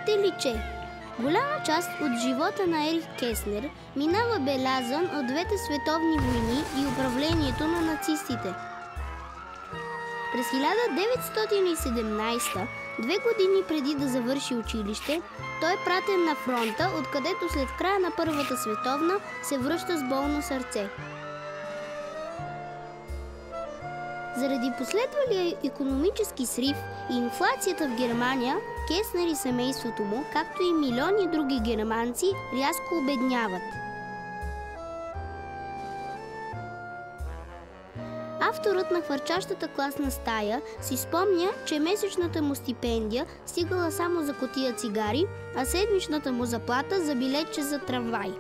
Знаете ли, че голяма част от живота на Ерих Кеснер минава белязан от двете световни войни и управлението на нацистите? През 1917, 2 години преди да завърши училище, той е пратен на фронта, откъдето след края на Първата световна се връща с болно сърце. Заради последвалия икономически срив и инфлацията в Германия, Кеснер и семейството му, както и милиони други германци, рязко обедняват. Авторът на Хвърчащата класна стая си спомня, че месечната му стипендия стигала само за кутия цигари, а седмичната му заплата за билетче за трамвай.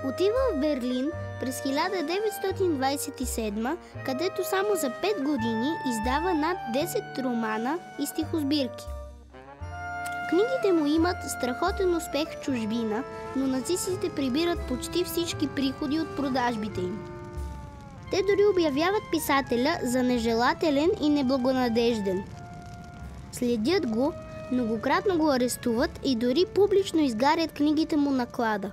Отива в Берлин през 1927, където само за 5 години издава над 10 романа и стихосбирки. Книгите му имат страхотен успех в чужбина, но нацистите прибират почти всички приходи от продажбите им. Те дори обявяват писателя за нежелателен и неблагонадежден. Следят го, многократно го арестуват и дори публично изгарят книгите му на клада.